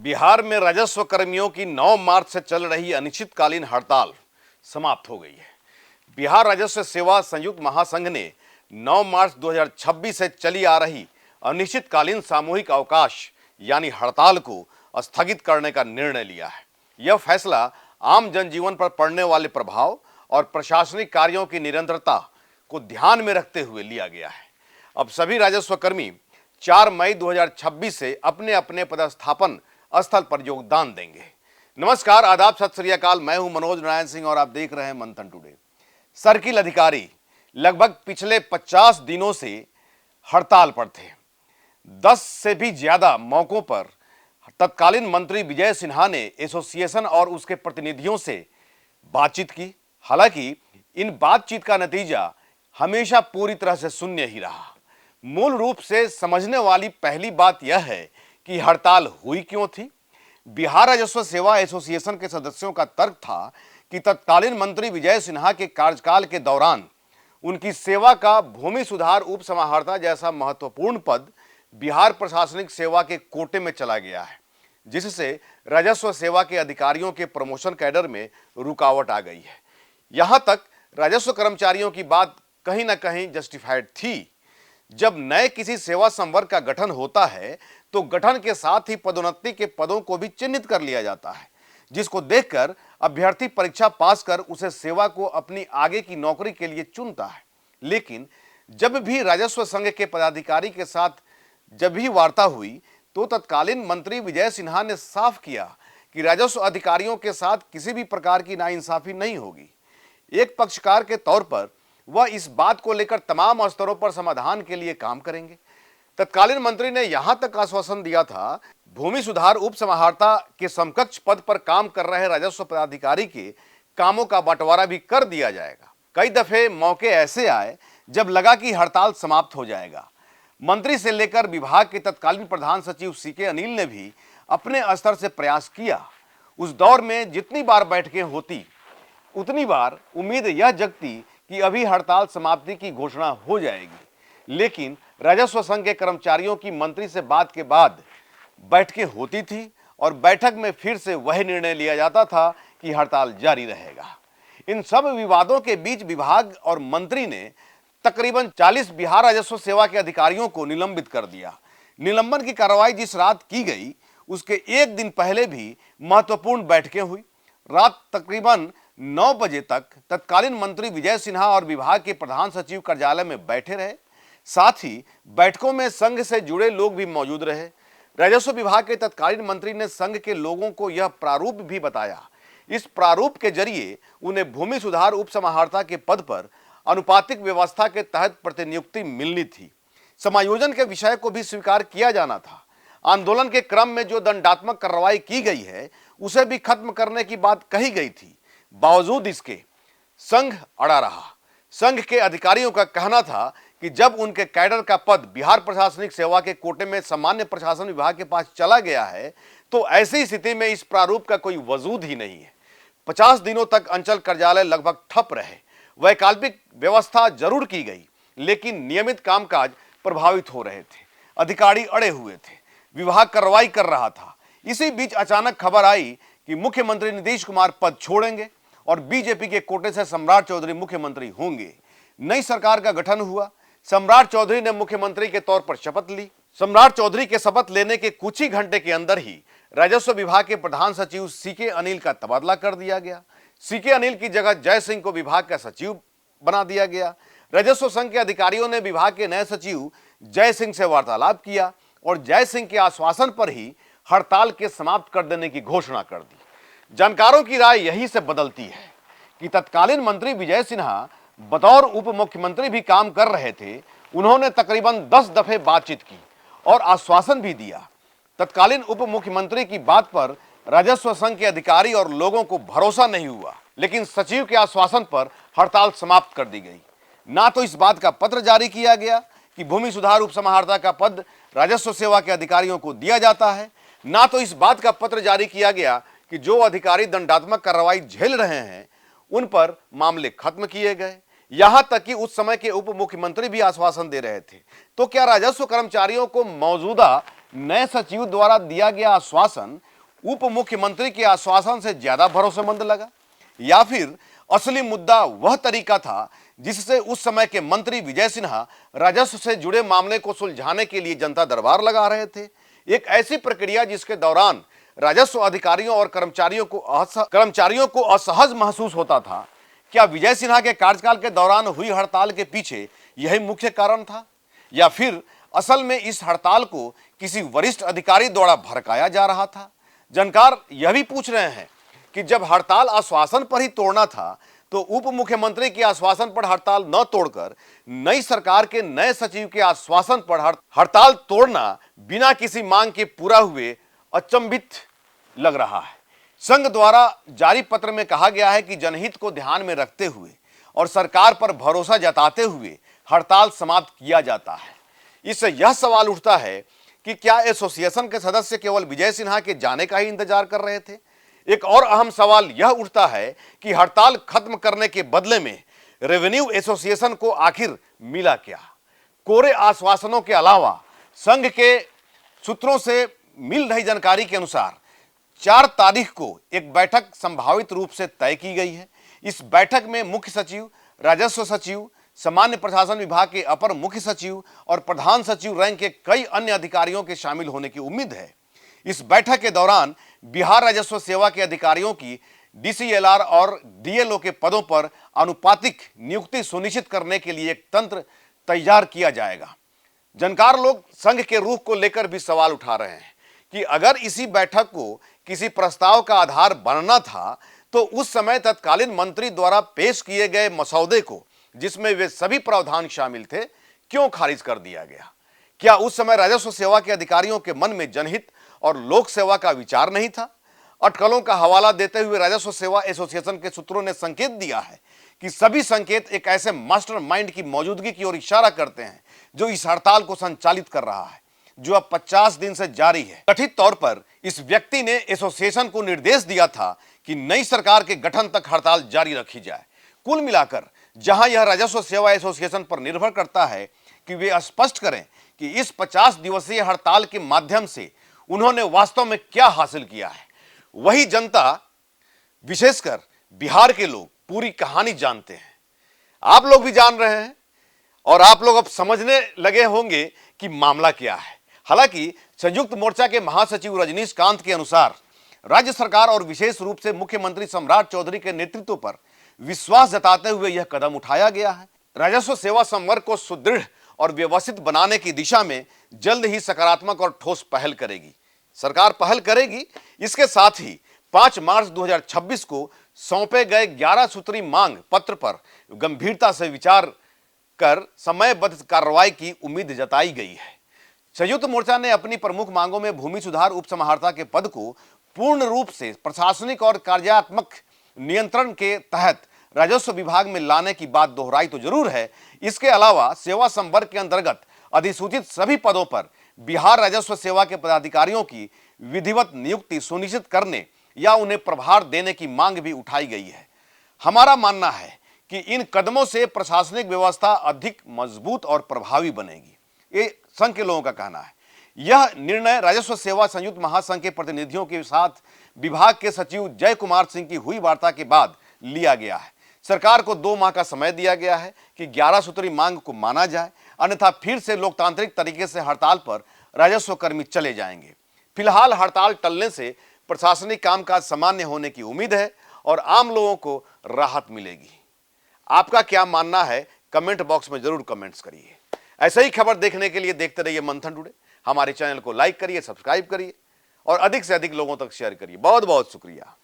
बिहार में राजस्व कर्मियों की 9 मार्च से चल रही अनिश्चितकालीन हड़ताल समाप्त हो गई है। बिहार राजस्व सेवा संयुक्त महासंघ ने 9 मार्च 2026 से चली आ रही अनिश्चितकालीन सामूहिक अवकाश यानी हड़ताल को स्थगित करने का निर्णय लिया है। यह फैसला आम जनजीवन पर पड़ने वाले प्रभाव और प्रशासनिक कार्यों की निरंतरता को ध्यान में रखते हुए लिया गया है। अब सभी राजस्व कर्मी 4 मई 2026 से अपने अपने पदस्थापन स्थल पर योगदान देंगे। नमस्कार, आदाब, सत श्री अकाल। मैं हूं मनोज नारायण सिंह और आप देख रहे हैं मंथन टुडे। सर्किल अधिकारी लगभग पिछले 50 दिनों से हड़ताल पर थे। 10 से भी ज्यादा मौकों पर तत्कालीन मंत्री विजय सिन्हा ने एसोसिएशन और उसके प्रतिनिधियों से बातचीत की। हालांकि इन बातचीत का नतीजा हमेशा पूरी तरह से शून्य ही रहा। मूल रूप से समझने वाली पहली बात यह है कि हड़ताल हुई क्यों थी। बिहार राजस्व सेवा एसोसिएशन के सदस्यों का तर्क था कि तत्कालीन मंत्री विजय सिन्हा के कार्यकाल के दौरान उनकी सेवा का भूमि सुधार उप समाहर्ता जैसा महत्वपूर्ण पद बिहार प्रशासनिक सेवा के कोटे में चला गया है, जिससे राजस्व सेवा के अधिकारियों के प्रमोशन कैडर में रुकावट आ गई है। यहां तक राजस्व कर्मचारियों की बात कहीं ना कहीं जस्टिफाइड थी। जब नए किसी सेवा संवर्ग का गठन होता है तो गठन के साथ ही पदोन्नति के पदों को भी चिन्हित कर लिया जाता है, जिसको देखकर अभ्यर्थी परीक्षा पास कर उसे सेवा को अपनी आगे की नौकरी के लिए चुनता है। लेकिन जब भी राजस्व संघ के पदाधिकारी के साथ जब भी वार्ता हुई तो तत्कालीन मंत्री विजय सिन्हा ने साफ किया कि राजस्व अधिकारियों के साथ किसी भी प्रकार की नाइंसाफी नहीं होगी। एक पक्षकार के तौर पर वह इस बात को लेकर तमाम स्तरों पर समाधान के लिए काम करेंगे। तत्कालीन मंत्री ने यहां तक आश्वासन दिया था, भूमि सुधार उप समाहर्ता के समकक्ष पद पर काम कर रहे राजस्व पदाधिकारी के कामों का बंटवारा भी कर दिया जाएगा। कई दफे मौके ऐसे आए जब लगा कि हड़ताल समाप्त हो जाएगा। मंत्री से लेकर विभाग के तत्कालीन प्रधान सचिव सीके अनिल ने भी अपने स्तर से प्रयास किया। उस दौर में जितनी बार बैठकें होती उतनी बार उम्मीद यह जगती कि अभी हड़ताल समाप्ति की घोषणा हो जाएगी। लेकिन राजस्व संघ के कर्मचारियों की मंत्री से बात के बाद बैठकें होती थी और बैठक में फिर से वही निर्णय लिया जाता था कि हड़ताल जारी रहेगा। इन सब विवादों के बीच विभाग और मंत्री ने तकरीबन 40 बिहार राजस्व सेवा के अधिकारियों को निलंबित कर दिया। निलंबन की कार्रवाई जिस रात की गई उसके एक दिन पहले भी महत्वपूर्ण बैठकें हुई। रात तकरीबन 9 बजे तक तत्कालीन मंत्री विजय सिन्हा और विभाग के प्रधान सचिव कार्यालय में बैठे रहे। साथ ही बैठकों में संघ से जुड़े लोग भी मौजूद रहे। राजस्व विभाग के तत्कालीन मंत्री ने संघ के लोगों को यह प्रारूप भी बताया। इस प्रारूप के जरिए उन्हें भूमि सुधार उप समाहर्ता के पद पर अनुपातिक व्यवस्था के तहत प्रतिनियुक्ति मिलनी थी। समायोजन के विषय को भी स्वीकार किया जाना था। आंदोलन के क्रम में जो दंडात्मक कार्रवाई की गई है उसे भी खत्म करने की बात कही गई थी। बावजूद इसके संघ अड़ा रहा। संघ के अधिकारियों का कहना था कि जब उनके कैडर का पद बिहार प्रशासनिक सेवा के कोटे में सामान्य प्रशासन विभाग के पास चला गया है तो ऐसी स्थिति में इस प्रारूप का कोई वजूद ही नहीं है। 50 दिनों तक अंचल कार्यालय लगभग ठप रहे। वैकल्पिक व्यवस्था जरूर की गई लेकिन नियमित कामकाज प्रभावित हो रहे थे। अधिकारी अड़े हुए थे। विभाग कार्रवाई कर रहा था। इसी बीच अचानक खबर आई कि मुख्यमंत्री नीतीश कुमार पद छोड़ेंगे और बीजेपी के कोटे से सम्राट चौधरी मुख्यमंत्री होंगे। नई सरकार का गठन हुआ। सम्राट चौधरी ने मुख्यमंत्री के तौर पर शपथ ली। सम्राट चौधरी के शपथ लेने के कुछ ही घंटे के अंदर ही राजस्व विभाग के प्रधान सचिव सीके अनिल का तबादला कर दिया गया। सीके अनिल की जगह जय सिंह को विभाग का सचिव बना दिया गया। राजस्व संघ के अधिकारियों ने विभाग के नए सचिव जय सिंह से वार्तालाप किया और जय सिंह के आश्वासन पर ही हड़ताल के समाप्त कर देने की घोषणा कर दी। जानकारों की राय यही से बदलती है कि तत्कालीन मंत्री विजय सिन्हा बतौर उप मुख्यमंत्री भी काम कर रहे थे। उन्होंने तकरीबन 10 दफे बातचीत की और आश्वासन भी दिया। तत्कालीन उप मुख्यमंत्री की बात पर राजस्व संघ के अधिकारी और लोगों को भरोसा नहीं हुआ, लेकिन सचिव के आश्वासन पर हड़ताल समाप्त कर दी गई। ना तो इस बात का पत्र जारी किया गया कि भूमि सुधार उप समाहर्ता का पद राजस्व सेवा के अधिकारियों को दिया जाता है, ना तो इस बात का पत्र जारी किया गया कि जो अधिकारी दंडात्मक कार्रवाई झेल रहे हैं उन पर मामले खत्म किए गए। यहां तक कि उस समय के उप मुख्यमंत्री भी आश्वासन दे रहे थे। तो क्या राजस्व कर्मचारियों को मौजूदा नए सचिव द्वारा दिया गया आश्वासन उप मुख्यमंत्री के आश्वासन से ज्यादा भरोसेमंद लगा, या फिर असली मुद्दा वह तरीका था जिससे उस समय के मंत्री विजय सिन्हा राजस्व से जुड़े मामले को सुलझाने के लिए जनता दरबार लगा रहे थे। एक ऐसी प्रक्रिया जिसके दौरान राजस्व अधिकारियों और कर्मचारियों को असहज महसूस होता था। क्या विजय सिन्हा के कार्यकाल के दौरान हुई हड़ताल के पीछे यही मुख्य कारण था, या फिर असल में इस हड़ताल को किसी वरिष्ठ अधिकारी द्वारा भड़काया जा रहा था? जानकार यह भी पूछ रहे हैं कि जब हड़ताल आश्वासन पर ही तोड़ना था तो उप मुख्यमंत्री के आश्वासन पर हड़ताल न तोड़कर नई सरकार के नए सचिव के आश्वासन पर हड़ताल तोड़ना बिना किसी मांग के पूरा हुए अचंभित लग रहा है। संघ द्वारा जारी पत्र में कहा गया है कि जनहित को ध्यान में रखते हुए और सरकार पर भरोसा जताते हुए हड़ताल समाप्त किया जाता है। इससे यह सवाल उठता है कि क्या एसोसिएशन के सदस्य केवल विजय सिन्हा के जाने का ही इंतजार कर रहे थे? एक और अहम सवाल यह उठता है कि हड़ताल खत्म करने के बदले में रेवेन्यू एसोसिएशन को आखिर मिला क्या? कोरे आश्वासनों के अलावा संघ के सूत्रों से मिल रही जानकारी के अनुसार 4 तारीख को एक बैठक संभावित रूप से तय की गई है। इस बैठक में मुख्य सचिव, राजस्व सचिव, सामान्य प्रशासन विभाग के अपर मुख्य सचिव और प्रधान सचिव रैंक के कई अन्य अधिकारियों के शामिल होने की उम्मीद है। इस बैठक के दौरान बिहार राजस्व सेवा के अधिकारियों की डीसीएलआर और डीएलओ के पदों पर अनुपातिक नियुक्ति सुनिश्चित करने के लिए एक तंत्र तैयार किया जाएगा। जानकार लोग संघ के रुख को लेकर भी सवाल उठा रहे हैं कि अगर इसी बैठक को किसी प्रस्ताव का आधार बनना था तो उस समय तत्कालीन मंत्री द्वारा पेश किए गए मसौदे को, जिसमें वे सभी प्रावधान शामिल थे, क्यों खारिज कर दिया गया? क्या उस समय राजस्व सेवा के अधिकारियों के मन में जनहित और लोक सेवा का विचार नहीं था? अटकलों का हवाला देते हुए राजस्व सेवा एसोसिएशन के सूत्रों ने संकेत दिया है कि सभी संकेत एक ऐसे मास्टरमाइंड की मौजूदगी की ओर इशारा करते हैं जो इस हड़ताल को संचालित कर रहा है, जो अब 50 दिन से जारी है। कथित तौर पर इस व्यक्ति ने एसोसिएशन को निर्देश दिया था कि नई सरकार के गठन तक हड़ताल जारी रखी जाए। कुल मिलाकर जहां यह राजस्व सेवा एसोसिएशन पर निर्भर करता है कि वे स्पष्ट करें कि इस 50 दिवसीय हड़ताल के माध्यम से उन्होंने वास्तव में क्या हासिल किया है, वही जनता, विशेषकर बिहार के लोग, पूरी कहानी जानते हैं। आप लोग भी जान रहे हैं और आप लोग अब समझने लगे होंगे कि मामला क्या है। हालांकि संयुक्त मोर्चा के महासचिव रजनीश कांत के अनुसार राज्य सरकार और विशेष रूप से मुख्यमंत्री सम्राट चौधरी के नेतृत्व पर विश्वास जताते हुए यह कदम उठाया गया है। राजस्व सेवा संवर्ग को सुदृढ़ और व्यवस्थित बनाने की दिशा में जल्द ही सकारात्मक और ठोस पहल करेगी। सरकार पहल करेगी। इसके साथ ही 5 मार्च 2026 को सौंपे गए 11 सूत्री मांग पत्र पर गंभीरता से विचार कर समयबद्ध कार्रवाई की उम्मीद जताई गई है। संयुक्त मोर्चा ने अपनी प्रमुख मांगों में भूमि सुधार उप समाहर्ता के पद को पूर्ण रूप से प्रशासनिक और कार्यात्मक नियंत्रण के तहत राजस्व विभाग में लाने की बात दोहराई तो जरूर है। इसके अलावा सेवा संवर्ग के अंतर्गत अधिसूचित सभी पदों पर बिहार राजस्व सेवा के पदाधिकारियों की विधिवत नियुक्ति सुनिश्चित करने या उन्हें प्रभार देने की मांग भी उठाई गई है। हमारा मानना है कि इन कदमों से प्रशासनिक व्यवस्था अधिक मजबूत और प्रभावी बनेगी, ये संघ के लोगों का कहना है। यह निर्णय राजस्व सेवा संयुक्त महासंघ के प्रतिनिधियों के साथ विभाग के सचिव जय कुमार सिंह की हुई वार्ता के बाद लिया गया है। सरकार को 2 माह का समय दिया गया है कि 11 सूत्री मांग को माना जाए, अन्यथा फिर से लोकतांत्रिक तरीके से हड़ताल पर राजस्व कर्मी चले जाएंगे। फिलहाल हड़ताल टलने से प्रशासनिक कामकाज सामान्य होने की उम्मीद है और आम लोगों को राहत मिलेगी। आपका क्या मानना है, कमेंट बॉक्स में जरूर कमेंट्स करिए। ऐसे ही खबर देखने के लिए देखते रहिए मंथन टुडे। हमारे चैनल को लाइक करिए, सब्सक्राइब करिए और अधिक से अधिक लोगों तक शेयर करिए। बहुत बहुत शुक्रिया।